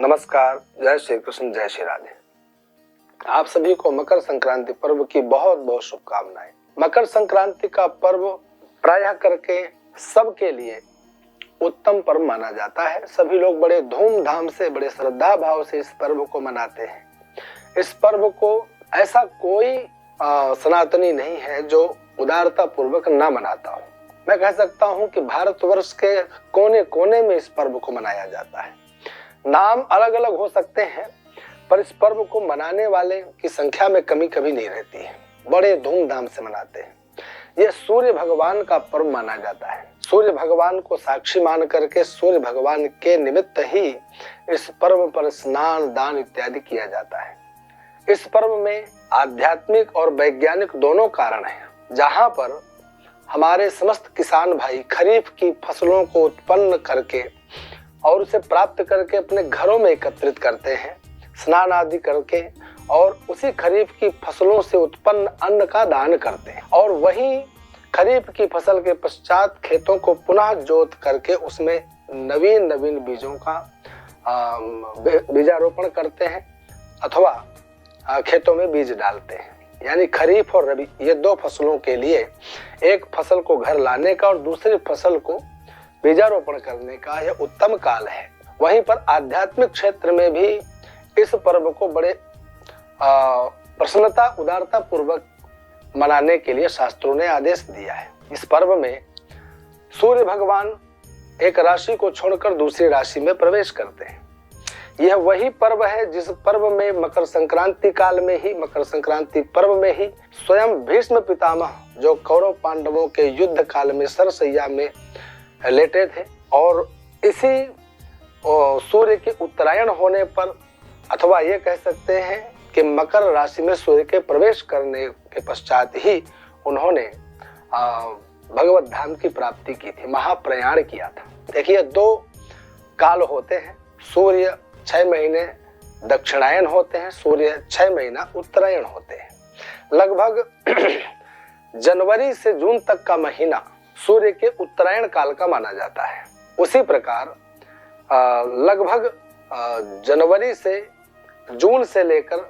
नमस्कार, जय श्री कृष्ण, जय श्री राधे। आप सभी को मकर संक्रांति पर्व की बहुत बहुत शुभकामनाएं। मकर संक्रांति का पर्व प्रायः करके सबके लिए उत्तम पर्व माना जाता है। सभी लोग बड़े धूमधाम से, बड़े श्रद्धा भाव से इस पर्व को मनाते हैं। इस पर्व को ऐसा कोई सनातनी नहीं है जो उदारता पूर्वक न मनाता हो। मैं कह सकता हूं कि भारतवर्ष के कोने कोने में इस पर्व को मनाया जाता है। नाम अलग अलग हो सकते हैं, पर इस पर्व को मनाने वाले की संख्या में कमी कभी नहीं रहती है। बड़े धूमधाम से मनाते हैं। यह सूर्य भगवान का पर्व माना जाता है। सूर्य भगवान को साक्षी मान करके सूर्य भगवान के निमित्त ही इस पर्व पर स्नान, दान इत्यादि किया जाता है। इस पर्व में आध्यात्मिक और वैज्ञानिक दोनों कारण हैं। जहां पर हमारे समस्त किसान भाई खरीफ की फसलों को उत्पन्न करके और उसे प्राप्त करके अपने घरों में एकत्रित करते हैं, स्नान आदि करके, और उसी खरीफ की फसलों से उत्पन्न अन्न का दान करते हैं। और वही खरीफ की फसल के पश्चात खेतों को पुनः जोत करके उसमें नवीन नवीन बीजों का बीजारोपण करते हैं अथवा खेतों में बीज डालते हैं। यानी खरीफ और रबी, ये दो फसलों के लिए एक फसल को घर लाने का और दूसरी फसल को बीजारोपण करने का यह उत्तम काल है। वहीं पर आध्यात्मिक क्षेत्र में भी इस पर्व को बड़े प्रसन्नता, उदारता पूर्वक मनाने के लिए शास्त्रों ने आदेश दिया है। इस पर्व में सूर्य भगवान एक राशि को छोड़कर दूसरी राशि में प्रवेश करते हैं। यह वही पर्व है जिस पर्व में मकर संक्रांति काल में ही, मकर संक्रांति पर्व में ही स्वयं भीष्म पितामह जो कौरव पांडवों के युद्ध काल में सरसैया में लेटे थे, और इसी सूर्य के उत्तरायण होने पर, अथवा ये कह सकते हैं कि मकर राशि में सूर्य के प्रवेश करने के पश्चात ही उन्होंने भगवत धाम की प्राप्ति की थी, महाप्रयाण किया था। देखिए, दो काल होते हैं। सूर्य 6 महीने दक्षिणायन होते हैं, सूर्य 6 महीना उत्तरायण होते हैं। लगभग जनवरी से जून तक का महीना सूर्य के उत्तरायण काल का माना जाता है। उसी प्रकार लगभग जनवरी से जून से लेकर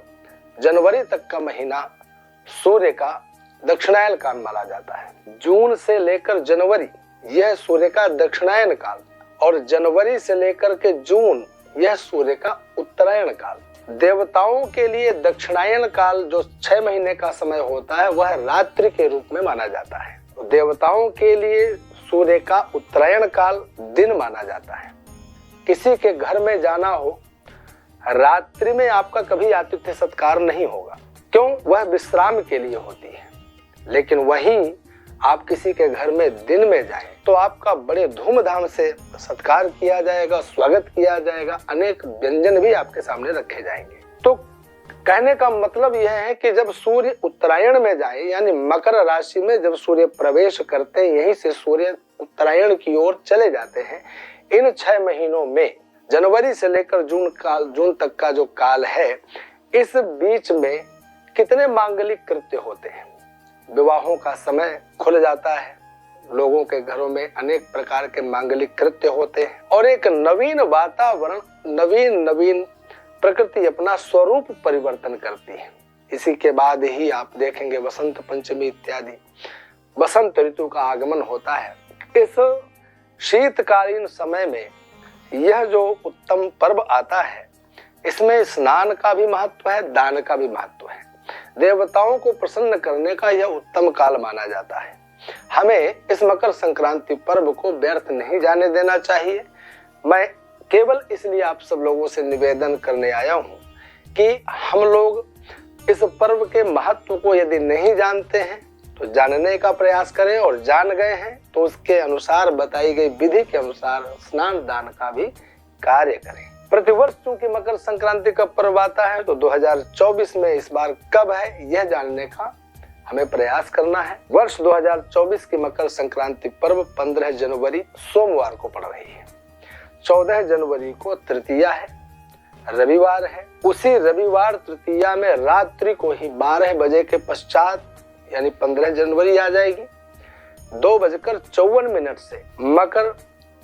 जनवरी तक का महीना सूर्य का दक्षिणायन काल माना जाता है। जून से लेकर जनवरी यह सूर्य का दक्षिणायन काल, और जनवरी से लेकर के जून यह सूर्य का उत्तरायण काल। देवताओं के लिए दक्षिणायन काल जो 6 महीने का समय होता है वह रात्रि के रूप में माना जाता है। तो देवताओं के लिए सूर्य का उत्तरायण काल दिन माना जाता है। किसी के घर में जाना हो, रात्रि में आपका कभी आतिथ्य सत्कार नहीं होगा। क्यों? वह विश्राम के लिए होती है। लेकिन वहीं आप किसी के घर में दिन में जाएं तो आपका बड़े धूमधाम से सत्कार किया जाएगा, स्वागत किया जाएगा, अनेक व्यंजन भी आपके सामने रखे जाएंगे। तो कहने का मतलब यह है कि जब सूर्य उत्तरायण में जाए, यानी मकर राशि में जब सूर्य प्रवेश करते हैं, यहीं से सूर्य उत्तरायण की ओर चले जाते हैं। इन 6 महीनों में जनवरी से लेकर जून तक का जो काल है, इस बीच में कितने मांगलिक कृत्य होते हैं। विवाहों का समय खुल जाता है, लोगों के घरों में अनेक प्रकार के मांगलिक कृत्य होते हैं, और एक नवीन वातावरण, नवीन प्रकृति अपना स्वरूप परिवर्तन करती है। इसी के बाद ही आप देखेंगे वसंत पंचमी इत्यादि वसंत ऋतु का आगमन होता है। इस शीतकालीन समय में यह जो उत्तम पर्व आता है, इसमें स्नान का भी महत्व है, दान का भी महत्व है। देवताओं को प्रसन्न करने का यह उत्तम काल माना जाता है। हमें इस मकर संक्रांति पर्व को व्यर्थ नहीं जाने देना चाहिए। मैं केवल इसलिए आप सब लोगों से निवेदन करने आया हूं कि हम लोग इस पर्व के महत्व को यदि नहीं जानते हैं तो जानने का प्रयास करें, और जान गए हैं तो उसके अनुसार, बताई गई विधि के अनुसार स्नान दान का भी कार्य करें। प्रतिवर्ष चूंकि मकर संक्रांति का पर्व आता है, तो 2024 में इस बार कब है यह जानने का हमें प्रयास करना है। वर्ष 2024 की मकर संक्रांति पर्व 15 जनवरी सोमवार को पड़ रही है। 14 जनवरी को तृतीया है, रविवार है। उसी रविवार तृतीया में रात्रि को ही 12 बजे के पश्चात, यानी 15 जनवरी आ जाएगी, 2:54 से मकर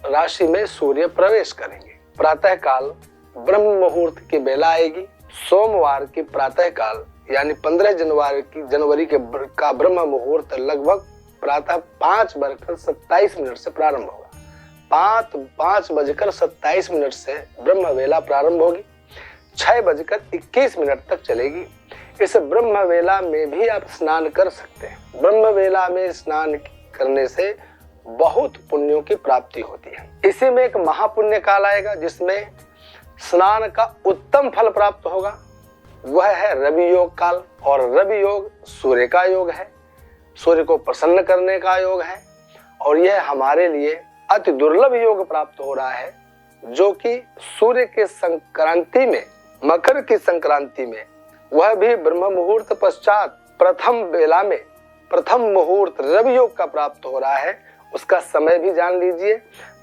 राशि में सूर्य प्रवेश करेंगे। प्रातः काल ब्रह्म मुहूर्त की बेला आएगी। सोमवार की प्रातः काल यानी 15 जनवरी का ब्रह्म मुहूर्त लगभग प्रातः 5:27 से प्रारंभ होगा। 5:27 से ब्रह्म वेला प्रारंभ होगी, 6:21 तक चलेगी। इस ब्रह्म वेला में भी आप स्नान कर सकते हैं। ब्रह्म वेला में स्नान करने से बहुत पुण्यों की प्राप्ति होती है। इसी में एक महापुण्य काल आएगा जिसमें स्नान का उत्तम फल प्राप्त होगा, वह है रवि योग काल। और रवि योग सूर्य का योग है, सूर्य को प्रसन्न करने का योग है, और यह हमारे लिए अति दुर्लभ योग प्राप्त हो रहा है, जो कि सूर्य के संक्रांति में, मकर की संक्रांति में, वह भी ब्रह्म मुहूर्त पश्चात प्रथम बेला में प्रथम मुहूर्त रवि योग का प्राप्त हो रहा है। उसका समय भी जान लीजिए,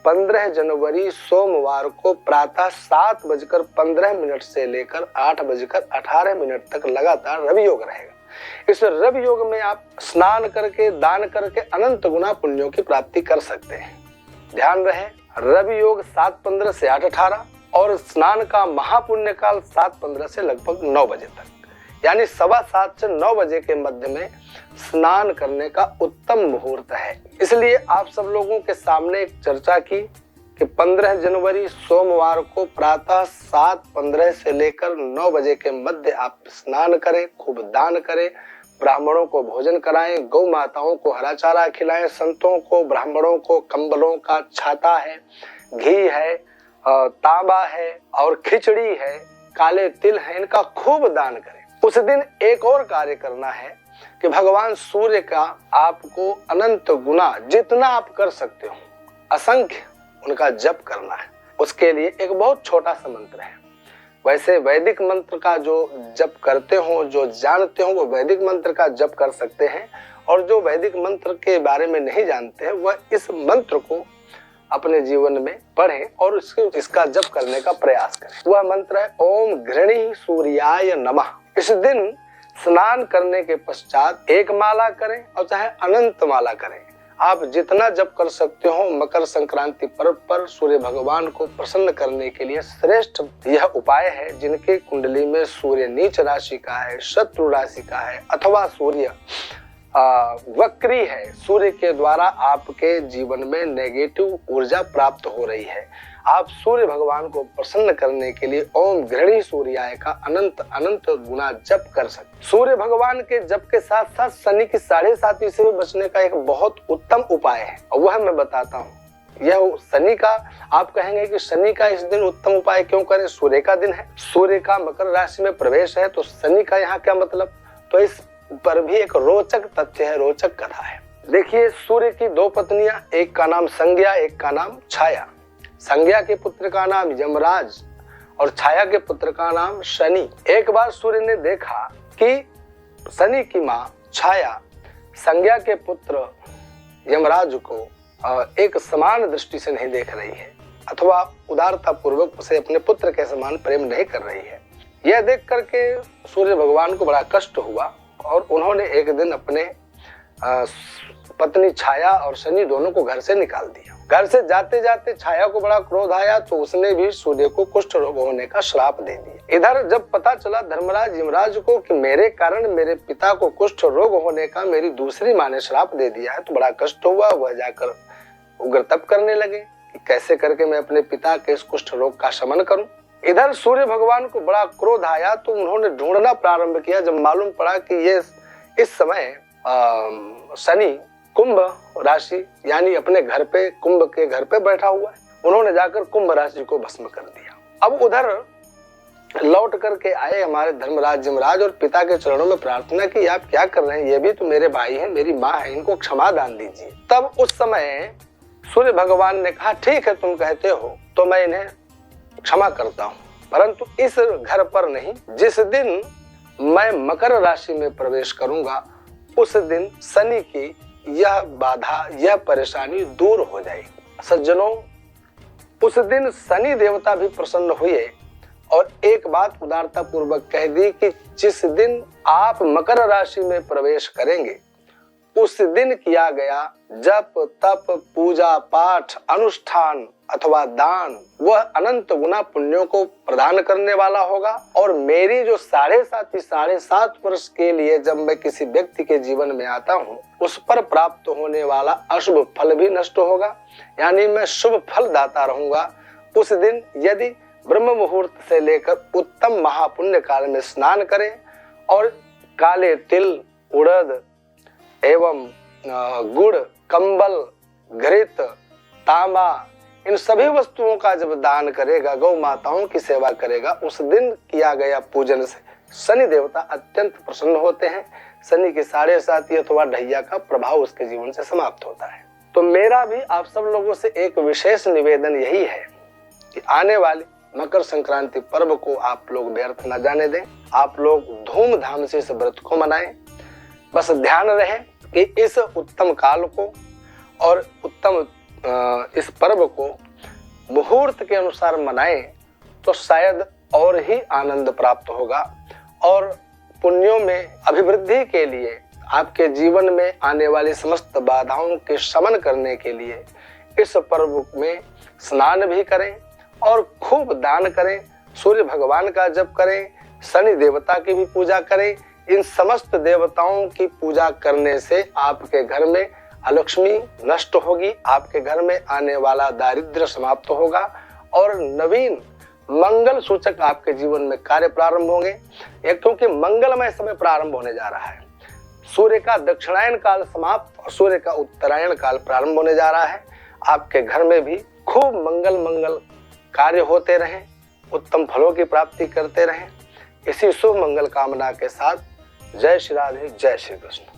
15 जनवरी सोमवार को प्रातः 7:15 से लेकर 8:18 तक लगातार रवि योग रहेगा। इस रवि योग में आप स्नान करके, दान करके अनंत गुना पुण्यों की प्राप्ति कर सकते हैं। ध्यान रहे, रवि योग 7:15 से 8:18 और स्नान का महापुण्य काल 7:15 से लगभग 9 बजे तक, यानी 7:15 से 9 बजे के मध्य में स्नान करने का उत्तम मुहूर्त है। इसलिए आप सब लोगों के सामने एक चर्चा की कि 15 जनवरी सोमवार को प्रातः 7:15 से लेकर 9 बजे के मध्य आप स्नान करें, खूब दान करें, ब्राह्मणों को भोजन कराएं, गौ माताओं को हरा चारा खिलाएं, संतों को, ब्राह्मणों को कंबलों का छाता है, घी है, तांबा है और खिचड़ी है, काले तिल है, इनका खूब दान करें। उस दिन एक और कार्य करना है कि भगवान सूर्य का आपको अनंत गुना जितना आप कर सकते हो, असंख्य उनका जप करना है। उसके लिए एक बहुत छोटा सा मंत्र है। वैसे वैदिक मंत्र का जो जप करते हो, जो जानते हो, वो वैदिक मंत्र का जप कर सकते हैं, और जो वैदिक मंत्र के बारे में नहीं जानते हैं वह इस मंत्र को अपने जीवन में पढ़ें और इसका जप करने का प्रयास करें। वह मंत्र है ओम घृणी सूर्याय नमः। इस दिन स्नान करने के पश्चात एक माला करें और चाहे अनंत माला करें, आप जितना जप कर सकते हो। मकर संक्रांति पर्व पर सूर्य भगवान को प्रसन्न करने के लिए श्रेष्ठ यह उपाय है। जिनके कुंडली में सूर्य नीच राशि का है, शत्रु राशि का है, अथवा सूर्य वक्री है, सूर्य के द्वारा आपके जीवन में नेगेटिव ऊर्जा प्राप्त हो रही है, आप सूर्य भगवान को प्रसन्न करने के लिए ओम घृणी सूर्याय का अनंत अनंत गुना जप कर सकते। सूर्य भगवान के जप के साथ साथ शनि की 7.5 से भी बचने का एक बहुत उत्तम उपाय है, और वह मैं बताता हूँ। यह शनि का, आप कहेंगे कि शनि का इस दिन उत्तम उपाय क्यों करें? सूर्य का दिन है, सूर्य का मकर राशि में प्रवेश है, तो शनि का यहाँ क्या मतलब? तो इस पर भी एक रोचक तथ्य है, रोचक कथा है। देखिए, सूर्य की 2 पत्नियां, एक का नाम संज्ञा, एक का नाम छाया। संज्ञा के पुत्र का नाम यमराज और छाया के पुत्र का नाम शनि। एक बार सूर्य ने देखा कि शनि की मां छाया संज्ञा के पुत्र यमराज को एक समान दृष्टि से नहीं देख रही है, अथवा उदारता पूर्वक उसे अपने पुत्र के समान प्रेम नहीं कर रही है। यह देख करके सूर्य भगवान को बड़ा कष्ट हुआ और उन्होंने एक दिन अपने पत्नी छाया और शनि दोनों को घर से निकाल दिया। घर से जाते जाते छाया को बड़ा क्रोध आया, तो उसने भी सूर्य को कुष्ठ रोग होने का श्राप दे दिया। इधर जब पता चला धर्मराज यमराज को कि मेरे कारण मेरे पिता को कुष्ठ रोग होने का मेरी दूसरी माँ ने श्राप दे दिया है, तो बड़ा कष्ट हुआ। वह जाकर उग्र तप करने लगे कि कैसे करके मैं अपने पिता के इस कुष्ठ रोग का शमन करूं। इधर सूर्य भगवान को बड़ा क्रोध आया, तो उन्होंने ढूंढना प्रारंभ किया। जब मालूम पड़ा कि ये इस समय शनि कुंभ राशि यानी अपने घर पे, कुंभ के घर पे बैठा हुआ है, उन्होंने जाकर कुंभ राशि को भस्म कर दिया। अब उधर लौट करके आए हमारे धर्मराज यमराज और पिता के चरणों में प्रार्थना की, आप क्या कर रहे हैं? ये भी तो मेरे भाई हैं, मेरी माँ है, इनको क्षमा दान दीजिए। तब उस समय सूर्य भगवान ने कहा, ठीक है तुम कहते हो तो मैं इन्हें क्षमा करता हूँ, परंतु इस घर पर नहीं। जिस दिन मैं मकर राशि में प्रवेश करूंगा उस दिन शनि की यह बाधा, यह परेशानी दूर हो जाएगी। सज्जनों, उस दिन शनि देवता भी प्रसन्न हुए और एक बात उदारता पूर्वक कह दी कि जिस दिन आप मकर राशि में प्रवेश करेंगे उस दिन किया गया जप तप पूजा पाठ अनुष्ठान अथवा दान वह अनंत गुना पुण्यों को प्रदान करने वाला होगा। और मेरी जो 7.5 वर्ष के लिए जब मैं किसी व्यक्ति के जीवन में आता हूँ, उस पर प्राप्त होने वाला अशुभ फल भी नष्ट होगा, यानी मैं शुभ फल दाता रहूंगा। उस दिन यदि ब्रह्म मुहूर्त से लेकर उत्तम महापुण्य काल में स्नान करें और काले तिल, उड़द एवं गुड़, कंबल, घृत, तांबा, इन सभी वस्तुओं का जब दान करेगा, गौ माताओं की सेवा करेगा, उस दिन किया गया पूजन से शनि देवता अत्यंत प्रसन्न होते हैं। शनि के 7.5 अथवा ढैया का प्रभाव उसके जीवन से समाप्त होता है। तो मेरा भी आप सब लोगों से एक विशेष निवेदन यही है कि आने वाली मकर संक्रांति पर्व को आप लोग व्यर्थ न जाने दें। आप लोग धूमधाम से इस व्रत को मनाएं। बस ध्यान रहे कि इस उत्तम काल को और उत्तम इस पर्व को मुहूर्त के अनुसार मनाएं तो शायद और ही आनंद प्राप्त होगा। और पुण्यों में अभिवृद्धि के लिए, आपके जीवन में आने वाली समस्त बाधाओं के शमन करने के लिए इस पर्व में स्नान भी करें और खूब दान करें, सूर्य भगवान का जप करें, शनि देवता की भी पूजा करें। इन समस्त देवताओं की पूजा करने से आपके घर में अलक्ष्मी नष्ट होगी, आपके घर में आने वाला दारिद्र्य समाप्त होगा और नवीन मंगल सूचक आपके जीवन में कार्य प्रारंभ होंगे। क्योंकि मंगलमय समय प्रारंभ होने जा रहा है। सूर्य का दक्षिणायन काल समाप्त और सूर्य का उत्तरायण काल प्रारंभ होने जा रहा है। आपके घर में भी खूब मंगल कार्य होते रहें, उत्तम फलों की प्राप्ति करते रहें। इसी शुभ मंगल कामना के साथ जय श्री राधे, जय श्री कृष्ण।